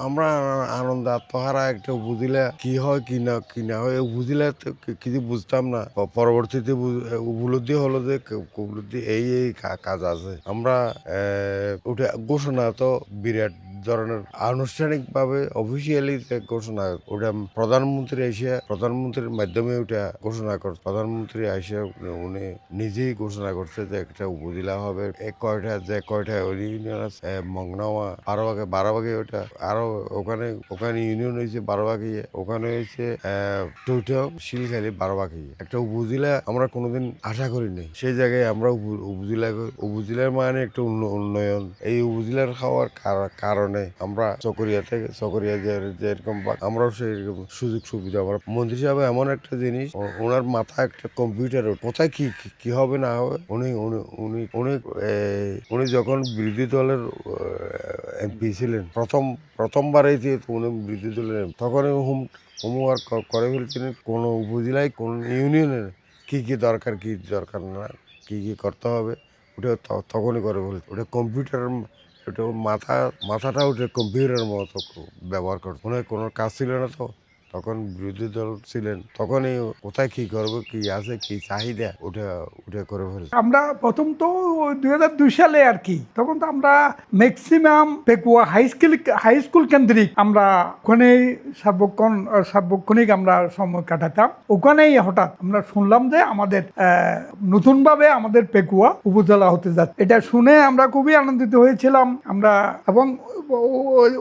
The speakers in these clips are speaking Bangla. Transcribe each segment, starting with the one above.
আমরা আনন্দ আত্মহারা একটা বুঝিলে কি হয় কি না হয় বুঝিলে তো কিছু বুঝতাম না। পরবর্তীতে উপলব্ধি হলো যে উপলব্ধি এই কাজ আছে। আমরা ওটা ঘোষণা তো বিরাট ধরনের আনুষ্ঠানিক ভাবে অফিসিয়ালি ঘোষণা, ওটা প্রধানমন্ত্রীর মাধ্যমে ওটা ঘোষণা কর, প্রধানমন্ত্রী এসে উনি নিজেই ঘোষণা করছে যে একটা উপজেলা হবে। কয়টা ইউনিয়ন আছে, মংনাওয়া, বারোভাগে ওটা আরো ওখানে ইউনিয়ন হয়েছে বারোভাগি, ওখানে হয়েছে টৈটং, শিলখালি, বারোভাগি। একটা উপজেলা আমরা কোনোদিন আশা করিনি, সেই জায়গায় আমরা উপজেলার মানে একটা উন্নয়ন। এই উপজেলার খাওয়ার কারণে আমরা চকরিয়া যেরকম আমরাও সেই সুযোগ সুবিধা। আমরা মন্ত্রী সাহেব এমন একটা জিনিস, ওনার মাথা একটা কম্পিউটার, কোথায় কি হবে না হবে। উনি উনি উনি উনি উনি যখন বিরোধী দলের এমপি ছিলেন, প্রথমবার এই যে উনি বিরোধী দলের, তখন হোমওয়ার্ক করে ফেলছিলেন কোন উপজেলায় কোন ইউনিয়নের কি দরকার না, কি করতে হবে, ওটা তখনই করে ফেলছে। ওটা কম্পিউটার, ওটা মাথাটা ওটা কম্পিউটারের মতো ব্যবহার করছে। ওনার কোনো কাজ ছিল না, তো তখন বিরোধী দল ছিলেন, তখনই কোথায় কি করবে, কি আছে, কি চাহিদা, ওটা করে ফেলছে। আমরা প্রথম তো 2002 সালে আর কি, তখন তো আমরা ম্যাক্সিমাম পেকুয়া হাই স্কুল কেন্দ্রিক আমরা ওখানেই সার্বক্ষণিক আমরা সময় কাটাতাম। ওখানেই হঠাৎ আমরা শুনলাম যে আমাদের নতুনভাবে আমাদের পেকুয়া উপজেলা হতে যাচ্ছে। এটা শুনে আমরা খুবই আনন্দিত হয়েছিলাম আমরা। এবং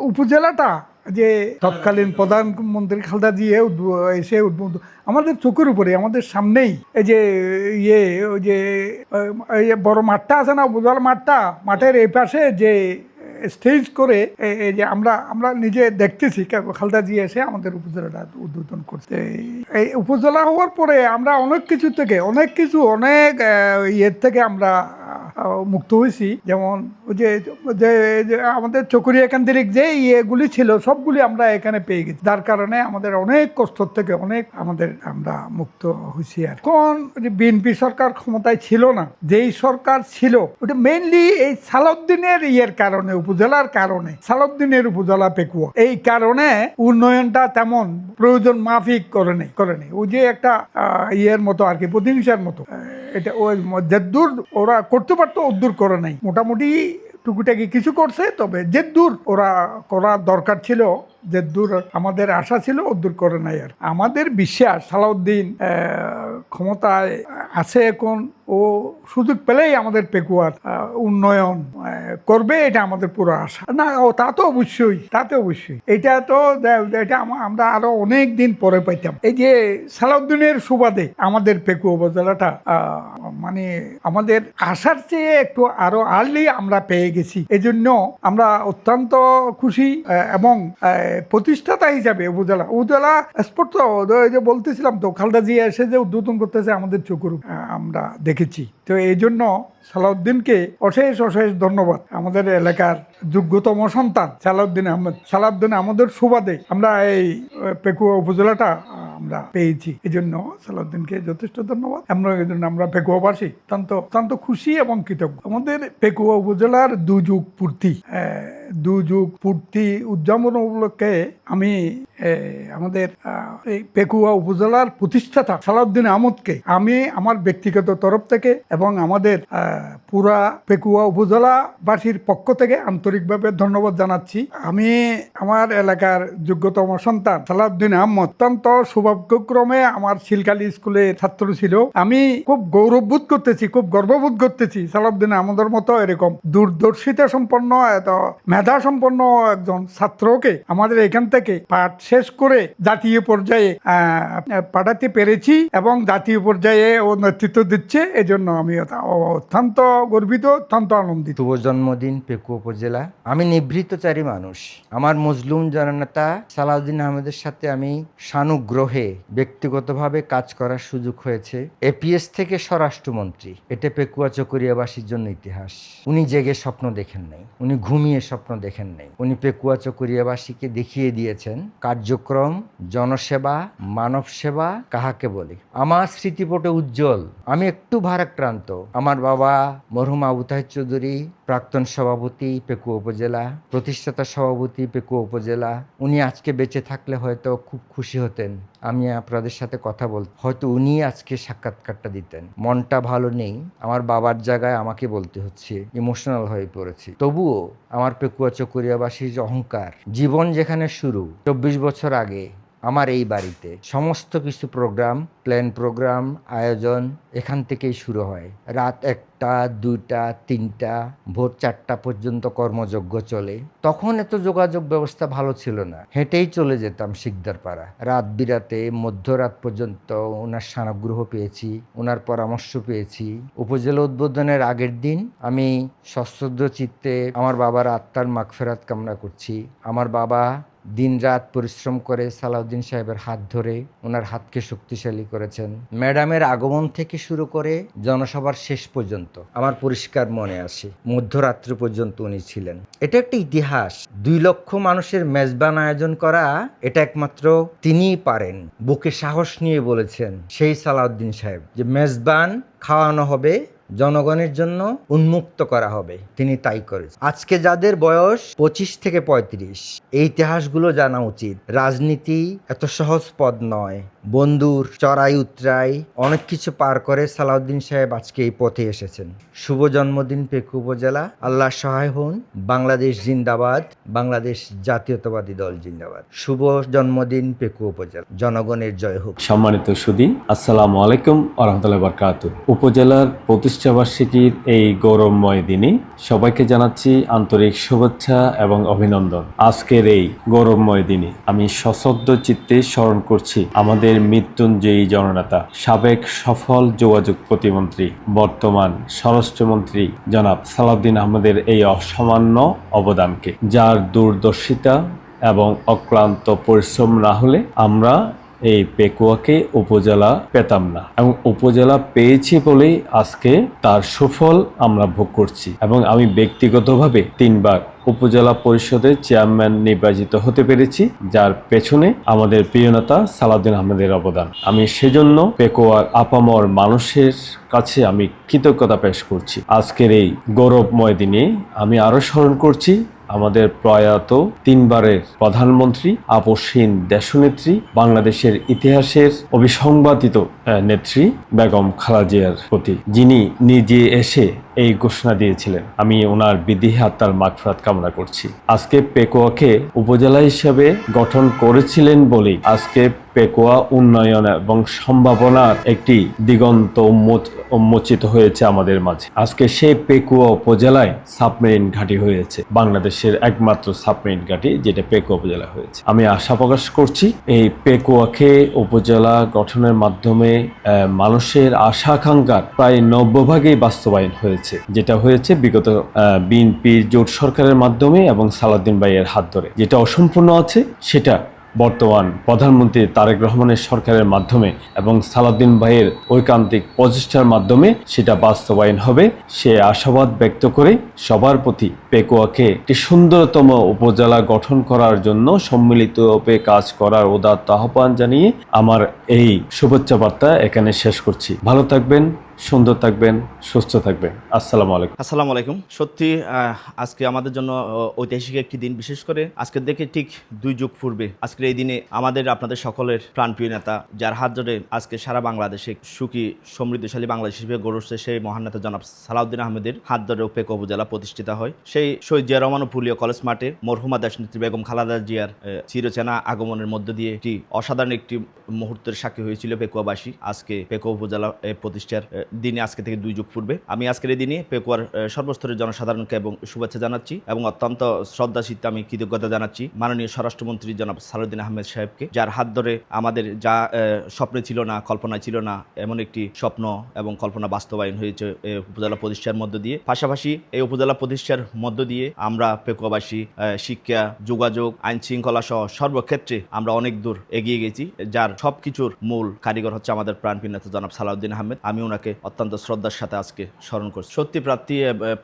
উপজেলাটা যে তৎকালীন প্রধানমন্ত্রী খালেদা জিয়া এসে উদ্বোধন আমাদের চোখের উপরে, আমাদের সামনেই, এই যে ওই যে বড় মাঠটা আছে না, উপজেলা মাঠের এই পাশে যে স্টেজ করে এই যে আমরা নিজে দেখতেছি খালেদা জিয়া এসে আমাদের উপজেলাটা উদ্বোধন করছে। এই উপজেলা হওয়ার পরে আমরা অনেক ইয়ের থেকে আমরা মুক্ত হয়েছি। যেমন ওই যে আমাদের চকরিয়া কেন্দ্রিক যে ইয়েগুলি ছিল সবগুলি আমরা এখানে পেয়ে গেছি, যার কারণে আমাদের অনেক কষ্ট থেকে আমরা মুক্ত হয়েছি। আর এখন বিএনপি সরকার ক্ষমতায় ছিল না, যেই সরকার ছিল ওটা মেইনলি এই সালাউদ্দিনের ইয়ের কারণে, উপজেলার কারণে, সালাউদ্দিনের উপজেলা পেকুয়া, এই কারণে উন্নয়নটা তেমন প্রয়োজন মাফিক করে নেই। ওই যে একটা ইয়ের মতো আর কি, প্রতিহিংসার মতো, এটা ওই যেদূর ওরা করতে পারতো ওদূর করে নাই। মোটামুটি টুকিটাকি কিছু করছে, তবে যেদূর ওরা করার দরকার ছিল, যেদূর আমাদের আশা ছিল ওদূর করে নাই। আর আমাদের বিশ্বাস সালাউদ্দিন ক্ষমতায় আছে এখন, ও সুযোগ পেলেই আমাদের পেকুয়ার উন্নয়ন করবে, এটা আমাদের পুরো আশা। না তা তো অবশ্যই এটা আমরা আরো অনেক দিন পরে পাইতাম। এই যে সালাউদ্দিনের সুবাদে আমাদের পেকুয়া উপজেলাটা মানে আমাদের আশার চেয়ে একটু আরো আর্লি আমরা পেয়ে গেছি। এই জন্য আমরা অত্যন্ত খুশি। এবং প্রতিষ্ঠাতা হিসাবে উপজেলা স্পষ্ট যে বলতেছিলাম তো, খালেদা জিয়া এসে যে উদ্বোধন করতেছে আমাদের চোখের আমরা দেখেছি। তো এই জন্য সালাউদ্দিনকে অশেষ ধন্যবাদ। আমাদের এলাকার যোগ্যতম সন্তান সালাউদ্দিন আমাদের সুবাদে আমরা এই পেকুয়া উপজেলাটা আমরা পেয়েছি। এই জন্য সালাউদ্দিনকে যথেষ্ট ধন্যবাদ। আমরা পেকুয়াবাসী অত্যন্ত খুশি এবং কৃতজ্ঞ। আমাদের পেকুয়া উপজেলার দুযুগ পূর্তি উদযাপন উপলক্ষে আমি আমাদের এই পেকুয়া উপজেলার প্রতিষ্ঠাতা সালাউদ্দিন আহমদকে আমি আমার ব্যক্তিগত তরফ থেকে এবং আমাদের পুরা পেকুয়া উপজেলাবাসীর পক্ষ থেকে আন্তরিকভাবে ধন্যবাদ জানাচ্ছি। আমি আমার এলাকার যোগ্যতম সন্তান সালাউদ্দিন আহমদ অত্যন্ত সৌভাগ্যক্রমে আমার শিলখালী স্কুলে ছাত্র ছিল। আমি খুব গৌরববোধ করতেছি, খুব গর্ববোধ করতেছি সালাউদ্দিন আহমদের মতো এরকম দূরদর্শিতা সম্পন্ন, এত মেধা সম্পন্ন একজন ছাত্রকে আমাদের এখান থেকে পাঠ শেষ করে জাতীয় পর্যায়ে পাঠাতে পেরেছি এবং জাতীয় পর্যায়ে ও নেতৃত্ব দিচ্ছে। এজন্য আমি অত্যন্ত গর্বিত, অত্যন্ত আনন্দিত। শুভ জন্মদিন পেকুয়া উপজেলা। আমি নিভৃতচারী মানুষ। আমার মজলুম জননেতা সালাউদ্দিন আহমেদের সাথে আমি সানুগ্রহে ব্যক্তিগতভাবে কাজ করার সুযোগ হয়েছে। এপিএস থেকে স্বরাষ্ট্রমন্ত্রী, এটা পেকুয়া চকরিয়াবাসীর জন্য ইতিহাস। উনি জেগে স্বপ্ন দেখেন নাই, উনি ঘুমিয়ে স্বপ্ন দেখেন নাই, উনি পেকুয়া চকরিয়াবাসীকে দেখিয়ে দিয়েছেন কার্যক্রম, জনসেবা, মানব সেবা কাহাকে বলে। আমার স্মৃতিপটে উজ্জ্বল, আমি একটু ভারাক্রান্ত। আমার বাবা মরহুম আবু তাহের চৌধুরী, প্রাক্তন সভাপতি পেকুয়া উপজেলা, প্রতিষ্ঠাতা সভাপতি পেকুয়া উপজেলা, উনি আজকে বেঁচে থাকলে হয়তো খুব খুশি হতেন আমি আপনাদের সাথে কথা বলতে, হয়তো উনি আজকে সাক্ষাৎকারটা দিতেন। মনটা ভালো নেই, আমার বাবার জায়গায় আমাকে বলতে হচ্ছে, ইমোশনাল হয়ে পড়েছি। তবুও আমার পেকুয়া চকরিয়াবাসীর অহংকার, জীবন যেখানে শুরু 24 বছর আগে আমার এই বাড়িতে সমস্ত কিছু প্রোগ্রাম আয়োজন এখান থেকেই শুরু হয়। রাত 1টা 2টা 3টা ভোর 4টা পর্যন্ত কর্মযজ্ঞ চলে। তখন এত যোগাযোগ ব্যবস্থা ভালো ছিল না, হেঁটেই চলে যেতাম শিকদারপাড়া। রাত বিরাতে মধ্যরাত পর্যন্ত ওনার সানুগ্রহ পেয়েছি, ওনার পরামর্শ পেয়েছি। উপজেলা উদ্বোধনের আগের দিন আমি সশ্রদ্ধ চিত্তে আমার বাবার আত্মার মাগফিরাত কামনা করছি। আমার বাবা দিনরাত পরিশ্রম করে সালাউদ্দিন সাহেবের হাত ধরে ওনার হাতকে শক্তিশালী করেছেন। ম্যাডামের আগমন থেকে শুরু করে জনসভার শেষ পর্যন্ত আমার পরিষ্কার মনে আসে, মধ্যরাত্রি পর্যন্ত উনি ছিলেন। এটা একটা ইতিহাস। 2 লক্ষ মানুষের মেজবান আয়োজন করা, এটা একমাত্র তিনিই পারেন। বুকে সাহস নিয়ে বলেছেন সেই সালাউদ্দিন সাহেব যে মেজবান খাওয়ানো হবে, জনগণের জন্য উন্মুক্ত করা হবে। তিনি তাই করেছেন। আজকে যাদের বয়স 25 থেকে 35, এই ইতিহাসগুলো জানা উচিত। রাজনীতি এত সহজ পদ নয়। বন্ধুর চড়াই উতরাই অনেক কিছু পার করে সালাউদ্দিন সাহেব আজকে এই পথে এসেছেন। শুভ জন্মদিন পেকু উপজেলা। আল্লাহ সহায় হন। বাংলাদেশ জিন্দাবাদ, বাংলাদেশ জাতীয়তাবাদী দল জিন্দাবাদ। শুভ জন্মদিন পেকু উপজেলা। জনগণের জয় হোক। সম্মানিত সুধী, আসসালামু আলাইকুম ওয়া রাহমাতুল্লাহি ওয়া বারাকাতুহু। উপজেলার প্রতিষ্ঠাবার্ষিকীর এই গৌরবময় দিনে সবাইকে জানাচ্ছি আন্তরিক শুভেচ্ছা এবং অভিনন্দন। আজকের এই গৌরবময় দিনে আমি সশ্রদ্ধ চিত্তে স্মরণ করছি আমাদের মৃত্যুঞ্জয়ী জননেতা, সাবেক সফল যোগাযোগ প্রতিমন্ত্রী, বর্তমান স্বরাষ্ট্রমন্ত্রী জনাব সালাউদ্দিন আহমেদের এই অসামান্য অবদানকে, যার দূরদর্শিতা এবং অক্লান্ত পরিশ্রম না হলে আমরা এই পেকুয়াকে উপজেলা পেতাম না, এবং উপজেলা পেয়েছি বলেই আজকে তার সুফল আমরা ভোগ করছি। এবং আমি ব্যক্তিগতভাবে 3বার উপজেলা পরিষদের চেয়ারম্যান নির্বাচিত হতে পেরেছি, যার পেছনে আমাদের প্রিয় নেতা সালাউদ্দিন আহমেদের অবদান। আমি সেজন্য পেকুয়ার আপামর মানুষের কাছে আমি কৃতজ্ঞতা পেশ করছি। আজকের এই গৌরবময় দিনে আমি আরো স্মরণ করছি আমাদের প্রয়াত 3বারের প্রধানমন্ত্রী, আপসহীন দেশনেত্রী, বাংলাদেশের ইতিহাসের অবিসংবাদিত নেত্রী বেগম খালেদা জিয়ার প্রতি, যিনি নিজে এসে এই ঘোষণা দিয়েছিলেন। আমি ওনার বিদেহী আত্মার মাগফিরাত কামনা করছি। আজকে পেকুয়াকে উপজেলা হিসেবে গঠন করেছিলেন বলেই আজকে পেকুয়া উন্নয়ন এবং সম্ভাবনার একটি দিগন্ত উন্মোচিত হয়েছে আমাদের মাঝে। আজকে সেই পেকুয়া উপজেলায় সাবমেরিন ঘাঁটি হয়েছে, বাংলাদেশের একমাত্র সাবমেরিন ঘাঁটি, যেটা পেকুয়া উপজেলা হয়েছে। আমি আশা প্রকাশ করছি এই পেকুয়াকে উপজেলা গঠনের মাধ্যমে মানুষের আশা আকাঙ্ক্ষার প্রায় 90% বাস্তবায়ন হয়েছে, যেটা হয়েছে বিগত বিএনপির জোট সরকারের মাধ্যমে এবং সালাউদ্দিন ভাইয়ের হাত ধরে। যেটা অসম্পূর্ণ আছে সেটা বর্তমান প্রধানমন্ত্রী তারেক রহমানের সরকারের মাধ্যমে এবং সালাউদ্দিন ভাইয়ের ঐকান্তিক প্রচেষ্টার মাধ্যমে সেটা বাস্তবায়ন হবে, সে আশাবাদ ব্যক্ত করে সবার প্রতি পেকুয়াকে একটি সুন্দরতম উপজেলা গঠন করার জন্য সম্মিলিতভাবে কাজ করার উদাত্ত আহ্বান জানিয়ে আমার এই শুভেচ্ছা বার্তা এখানে শেষ করছি। ভালো থাকবেন, সুন্দর থাকবেন, সুস্থ থাকবেন। আসসালামু আলাইকুম। আসসালামু আলাইকুম। সত্যি আজকে আমাদের জন্য ঐতিহাসিক একটি দিন। বিশেষ করে আজকের দেখে ঠিক 2 যুগ পূর্বে আজকের এই দিনে আপনাদের সকলের প্রাণপ্রিয় নেতা, যার হাত ধরে আজকে সারা বাংলাদেশে সুখী সমৃদ্ধশালী বাংলাদেশ হিসেবে গড়ে উঠছে, সেই মহান নেতা জনাব সালাউদ্দিন আহমেদের হাত ধরে পেকুয়া উপজেলা প্রতিষ্ঠিত হয়। সেই শহীদ জিয়া রহমান পুলিয়া কলেজ মাঠে মরহুমা দেশনেত্রী বেগম খালেদা জিয়ার চিরচেনা আগমনের মধ্য দিয়ে একটি অসাধারণ একটি মুহূর্তের সাক্ষী হয়েছিল পেকুয়াবাসী। আজকে পেকুয়া উপজেলা প্রতিষ্ঠার দিনে আজকে থেকে 2 যুগ পূর্বে আমি আজকের এই দিনে পেকুয়ার সর্বস্তরের জনসাধারণকে এবং শুভেচ্ছা জানাচ্ছি এবং অত্যন্ত শ্রদ্ধা চিত্তে আমি কৃতজ্ঞতা জানাচ্ছি মাননীয় স্বরাষ্ট্রমন্ত্রী জনাব সালাউদ্দিন আহমেদ সাহেবকে, যার হাত ধরে আমাদের যা স্বপ্নে ছিল না, কল্পনায় ছিল না, এমন একটি স্বপ্ন এবং কল্পনা বাস্তবায়ন হয়েছে এই উপজেলা প্রতিষ্ঠার মধ্য দিয়ে। পাশাপাশি এই উপজেলা প্রতিষ্ঠার মধ্য দিয়ে আমরা পেকুয়াবাসী শিক্ষা, যোগাযোগ, আইন শৃঙ্খলা সহ সর্বক্ষেত্রে আমরা অনেক দূর এগিয়ে গেছি, যার সবকিছুর মূল কারিগর হচ্ছে আমাদের প্রাণপ্রিয় নেতা জনাব সালাউদ্দিন আহমেদ। আমি ওনাকে অত্যন্ত শ্রদ্ধার সাথে আজকে স্মরণ করছি। সত্যি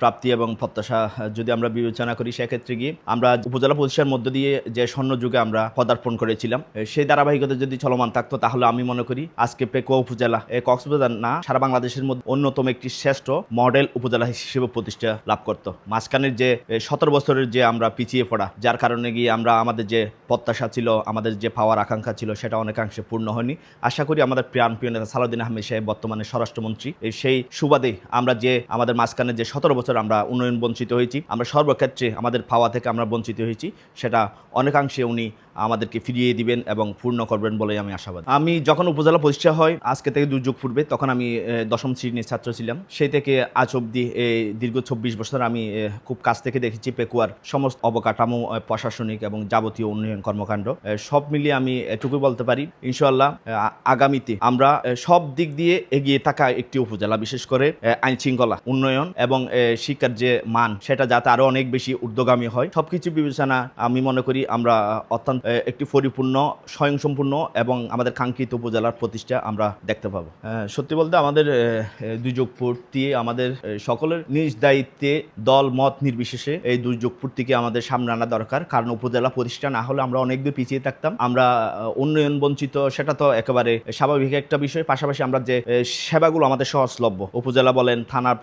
প্রাপ্তি এবং প্রত্যাশা যদি আমরা বিবেচনা করি, সেক্ষেত্রে গিয়ে আমরা উপজেলা প্রতিষ্ঠার মধ্য দিয়ে যে স্বর্ণ যুগে আমরা পদার্পণ করেছিলাম, সেই ধারাবাহিকতা যদি চলমান থাকতো, তাহলে আমি মনে করি আজকে পেকুয়া উপজেলা কক্সবাজার না সারা বাংলাদেশের মধ্যে অন্যতম একটি শ্রেষ্ঠ মডেল উপজেলা হিসেবে প্রতিষ্ঠা লাভ করত। মাঝখানের যে 17 বছরের যে আমরা পিছিয়ে পড়া, যার কারণে গিয়ে আমরা আমাদের যে প্রত্যাশা ছিল, আমাদের যে পাওয়ার আকাঙ্ক্ষা ছিল, সেটা অনেকাংশে পূর্ণ হয়নি। আশা করি আমাদের প্রিয় নেতা সালাউদ্দিন আহমেদ সাহেব বর্তমানে স্বরাষ্ট্রমন্ত্রী, সেই সুবাদে আমরা যে আমাদের মাঝখানে যে 17 বছর আমরা উন্নয়ন বঞ্চিত হয়েছি, আমরা সর্বক্ষেত্রে আমাদের পাওয়া থেকে আমরা বঞ্চিত হয়েছি, সেটা অনেকাংশে উনি আমাদেরকে ফিরিয়ে দিবেন এবং পূর্ণ করবেন বলে আমি আশাবাদী। আমি যখন উপজেলা প্রতিষ্ঠা হয় আজকে থেকে 2 যুগ পূর্বে, তখন আমি 10ম শ্রেণীর ছাত্র ছিলাম। সেই থেকে আজ অবধি দীর্ঘ 24 বছর আমি খুব কাছ থেকে দেখেছি পেকুয়ার সমস্ত অবকাঠামো, প্রশাসনিক এবং যাবতীয় উন্নয়ন কর্মকাণ্ড। সব মিলিয়ে আমি এটুকু বলতে পারি, ইনশাআল্লাহ আগামীতে আমরা সব দিক দিয়ে এগিয়ে থাকা একটি উপজেলা, বিশেষ করে আইন শৃঙ্খলা উন্নয়ন এবং শিক্ষার যে মান, সেটা যাতে আরো অনেক বেশি ঊর্ধ্বগামী হয়। সবকিছু বিবেচনা আমি মনে করি আমরা অত্যন্ত একটি পরিপূর্ণ, স্বয়ংসম্পূর্ণ এবং আমাদের কাঙ্ক্ষিত উপজেলার প্রতিষ্ঠা আমরা দেখতে পাবো। সত্যি বলতে আমাদের 2 যুগ পূর্তি আমাদের সকলের নিজ দায়িত্বে দল মত নির্বিশেষে এই 2 যুগ পূর্তিকে আমাদের সামনে আনা দরকার। কারণ উপজেলা প্রতিষ্ঠা না হলে আমরা অনেক দূর পিছিয়ে থাকতাম, আমরা উন্নয়ন বঞ্চিত, সেটা তো একেবারে স্বাভাবিক একটা বিষয়। পাশাপাশি আমরা যে সেবাগুলো আমাদের সহজলভ্য, উপজেলা বলেন, থানার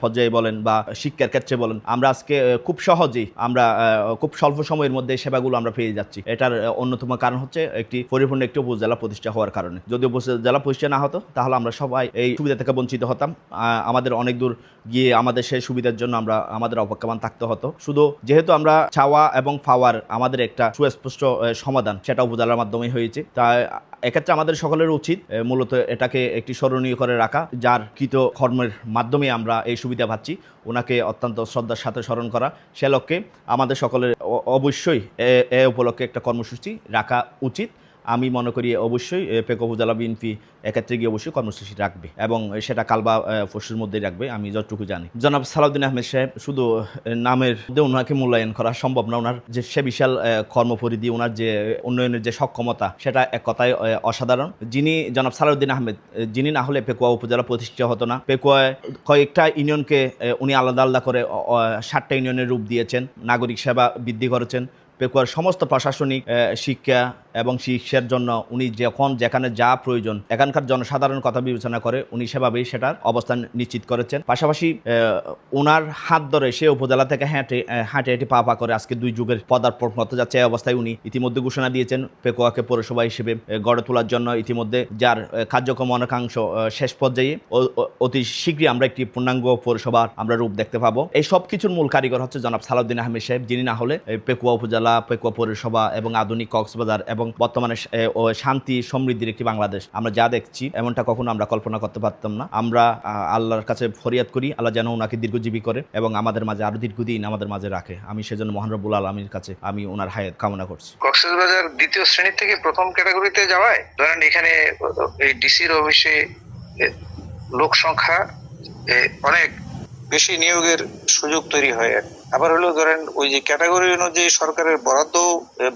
পর্যায়ে বলেন বা শিক্ষার ক্ষেত্রে বলেন, আমরা আজকে খুব সহজেই আমরা খুব স্বল্প সময়ের মধ্যে সেবাগুলো আমরা পেয়ে যাচ্ছি। এটার অন্যতম কারণ হচ্ছে একটি পরিপূর্ণ একটি উপজেলা প্রতিষ্ঠা হওয়ার কারণে। যদি উপজেলা প্রতিষ্ঠা না হতো, তাহলে আমরা সবাই এই সুবিধা থেকে বঞ্চিত হতাম। আমাদের অনেক দূর গিয়ে আমাদের সেই সুবিধার জন্য আমাদের অপেক্ষমান থাকতে হতো। শুধু যেহেতু আমরা চাওয়া এবং পাওয়ার আমাদের একটা সুস্পষ্ট সমাধান, সেটা উপজেলার মাধ্যমে হয়েছে। তাই এক্ষেত্রে আমাদের সকলের উচিত মূলত এটাকে একটি স্মরণীয় করে রাখা, যার কৃত কর্মের মাধ্যমে আমরা এই সুবিধা পাচ্ছি, ওনাকে অত্যন্ত শ্রদ্ধার সাথে স্মরণ করা। সে লক্ষ্যে আমাদের সকলের অবশ্যই এ উপলক্ষে একটা কর্মসূচি রাখা উচিত। আমি মনে করি অবশ্যই পেকুয়া উপজেলা বিএনপি এক্ষেত্রে গিয়ে অবশ্যই কর্মসূচি রাখবে এবং সেটা কাল বা পরশুর মধ্যেই রাখবে, আমি যতটুকু জানি। জনাব সালাউদ্দিন আহমেদ সাহেব শুধু নামের মধ্যে ওনাকে মূল্যায়ন করা সম্ভব না। ওনার যে সে বিশাল কর্মপরিধি, ওনার যে উন্নয়নের যে সক্ষমতা, সেটা এক কথায় অসাধারণ। জনাব সালাউদ্দিন আহমেদ যিনি না হলে পেকুয়া উপজেলা প্রতিষ্ঠা হতো না। পেকুয়ায় কয়েকটা ইউনিয়নকে উনি আলাদা আলাদা করে 7টা ইউনিয়নের রূপ দিয়েছেন, নাগরিক সেবা বৃদ্ধি করেছেন। পেকুয়ার সমস্ত প্রশাসনিক, শিক্ষা এবং শিক্ষার জন্য উনি যেখানে যা প্রয়োজন, এখানকার জনসাধারণ কথা বিবেচনা করে উনি সেভাবেই সেটার অবস্থান নিশ্চিত করেছেন। পাশাপাশি ওনার হাত ধরে সে উপজেলা থেকে হাঁটে পা করে আজকে 2 যুগের পদার্পণ করতে যাচ্ছে। এই অবস্থায় উনি ইতিমধ্যে ঘোষণা দিয়েছেন পেকুয়াকে পৌরসভা হিসেবে গড়ে তোলার জন্য, ইতিমধ্যে যার কার্যক্রম অনেকাংশ শেষ পর্যায়ে। অতি শীঘ্রই আমরা একটি পূর্ণাঙ্গ পৌরসভার আমরা রূপ দেখতে পাবো। এই সব কিছুর মূল কারিগর হচ্ছে জনাব সালাউদ্দিন আহমেদ সাহেব, যিনি না হলে পেকুয়া উপজেলা, পেকুয়া পৌরসভা এবং আধুনিক কক্সবাজার এবং বর্তমানে শান্তি সমৃদ্ধির একটি বাংলাদেশ আমরা যা দেখছি, এমনটা কখনো আমরা কল্পনা করতে পারতাম না। আমরা আল্লাহর কাছে ফরিয়াদ করি, আল্লাহ যেন ওনাকে দীর্ঘজীবী করে এবং আমাদের মাঝে আরো দীর্ঘদিন আমাদের মাঝে রাখে। আমি সেজন্য মহান রব্বুল আলামিনের কাছে আমি ওনার হায়াত কামনা করছি। কক্সবাজার 2য় শ্রেণী থেকে 1ম ক্যাটাগরিতে যাওয়ায় ধরেন এখানে এই ডিসির অফিসে লোক সংখ্যা অনেক বেশি নিয়োগের সুযোগ তৈরি হয়। আবার হলো ধরেন ওই যে ক্যাটাগরি অনুযায়ী সরকারের বরাদ্দ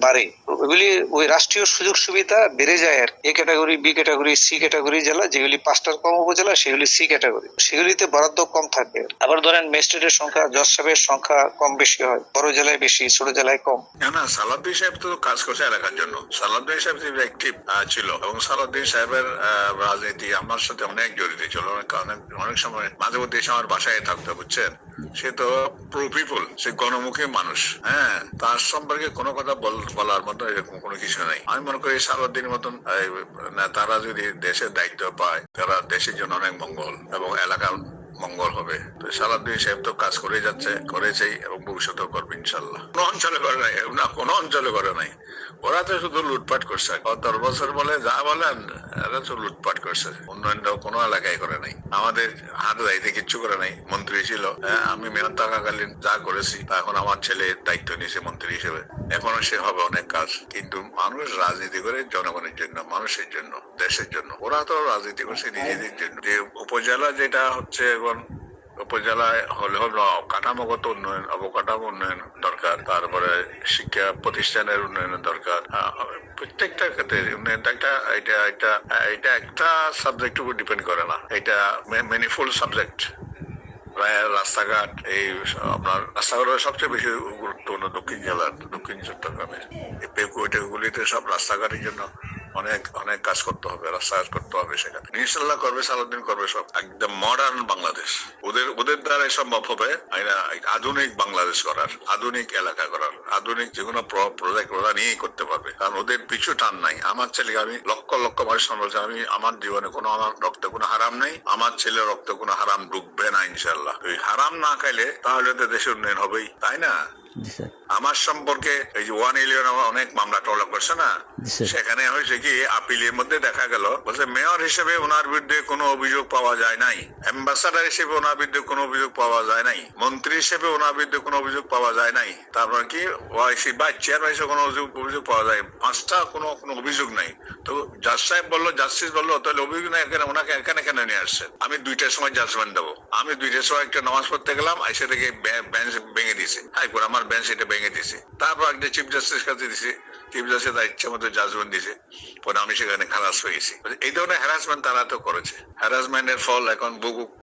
বাড়ে, ওইগুলি ওই রাষ্ট্রীয় সুযোগ সুবিধা বেড়ে যায়। আর A category, B category, C category জেলা যেগুলি 5টার কম উপজেলা, সেগুলি সি ক্যাটাগরি, সেগুলিতে বরাদ্দ কম থাকে। আবার ধরেন ম্যাজিস্ট্রেটের সংখ্যা, জজ সাহেবের সংখ্যা কম বেশি হয়, বড় জেলায় বেশি, ছোট জেলায় কম। না, সালাউদ্দিন সাহেব তো কাজ করছে এলাকার জন্য। সালাউদ্দিন সাহেব অ্যাক্টিভ ছিল এবং সালাউদ্দিন সাহেবের রাজনীতি আমার সাথে অনেক জড়িত ছিল। অনেক সময় মাঝে মধ্যে এসে আমার বাসায় থাকতে, বুঝছেন। সে তো প্রো পিপল, সে গণমুখী মানুষ। হ্যাঁ, তার সম্পর্কে কোনো কথা বলার মতো এরকম কোনো কিছু নাই। আমি মনে করি সালাউদ্দিনের মতন তারা যদি দেশের দায়িত্ব পায়, তারা দেশের জন্য অনেক মঙ্গল এবং এলাকার মঙ্গল হবে। তো সালাউদ্দিন সাহেব তো কাজ করে যাচ্ছে, করেছেই এবং ভবিষ্যতেও করবে ইনশাল্লাহ। কোনো অঞ্চলে করে নাই, না কোনো অঞ্চলে করে নাই। ওরা তো শুধু লুটপাট করছে। 10 বছর বলে যা বলেন, এরা তো লুটপাট করছে। উন্নয়নটাও কোনো এলাকায় করে নাই। আমাদের হাত দায়িত্বে কিচ্ছু করে নাই। মন্ত্রী ছিল, আমি মেয়র থাকাকালীন যা করেছি, এখন আমার ছেলে দায়িত্ব নিয়েছে মন্ত্রী হিসেবে, এখনো সে হবে অনেক কাজ। কিন্তু মানুষ রাজনীতি করে জনগণের জন্য, মানুষের জন্য, দেশের জন্য। ওরা তো রাজনীতি করছে নিজেদের জন্য। যে উপজেলা যেটা হচ্ছে এখন, উপজেলায় হলে হলো কাঠামোগত উন্নয়ন, অবকাঠামো উন্নয়ন দরকার। তারপরে শিক্ষা প্রতিষ্ঠানের উন্নয়নের দরকার, প্রত্যেকটা ক্ষেত্রে উন্নয়ন এটা একটা সাবজেক্ট উপর ডিপেন্ড করে না, এটা মেনিফুল সাবজেক্ট। প্রায় রাস্তাঘাট, এই আপনার রাস্তাঘাটের সবচেয়ে বেশি গুরুত্বপূর্ণ দক্ষিণ চট্টগ্রামে এই পেকুগুলিতে সব রাস্তাঘাটের জন্য অনেক অনেক কাজ করতে হবে, রাস্তাঘাট করতে হবে। সেখানে ইনশাল্লাহ করবে, সালাউদ্দিন করবে, সব একদম মডার্ন বাংলাদেশ ওদের দ্বারাই সম্ভব হবে। আধুনিক বাংলাদেশ করার, আধুনিক এলাকা করার, আধুনিক যে কোনো প্রজেক্ট ওরা নিয়েই করতে পারবে, কারণ ওদের পিছু টান নাই। আমার ছেলেকে আমি লক্ষ লক্ষ মানুষ বলছি, আমি আমার জীবনে আমার রক্তে কোনো হারাম নেই, আমার ছেলের রক্তে কোনো হারাম ঢুকবে না ইনশাল্লাহ। ওই হারাম না খাইলে তাহলে তো দেশের উন্নয়ন হবেই, তাই না? আমার সম্পর্কে এই যে 111 অনেক মামলা টলা করছে না, সেখানে হয়েছে কি আপিলের মধ্যে দেখা গেল বলছে মেয়র হিসেবে ওনার বিরুদ্ধে কোনো অভিযোগ পাওয়া যায় নাই, অ্যাম্বাসাডার হিসেবে ওনার বিরুদ্ধে কোনো অভিযোগ পাওয়া যায় নাই, মন্ত্রী হিসেবে ওনার বিরুদ্ধে কোনো অভিযোগ পাওয়া যায় নাই, তারপর কি ওআইসি বা চেয়ারম্যান হিসেবে কোনো অভিযোগ পাওয়া যায়, 5টা কোনো অভিযোগ নাই। তো জাজ সাহেব বললো, জাস্টিস বললো তাহলে অভিযোগ নাই, ওনাকে এখানে কেন নিয়ে আসছেন? আমি 2টার সময় জাজমেন্ট দেবো। আমি 2টার সময় একটা নামাজ পড়তে গেলাম, এসে থেকে বেঞ্চ ভেঙে দিয়েছে, হাইকোর্ট আমার বেঞ্চ এটা ভেঙে দিয়েছে। তারপর একটা চিফ জাস্টিস কাছে দিয়েছে, চিফ জাস্টিস তার ইচ্ছা মতো জাজমেন্ট দিয়েছে, পরে আমি সেখানে খালাস হয়ে গেছি। এই ধরনের হ্যারাসমেন্ট তারা তো করেছে, হ্যারাসমেন্টের ফল এখন বহু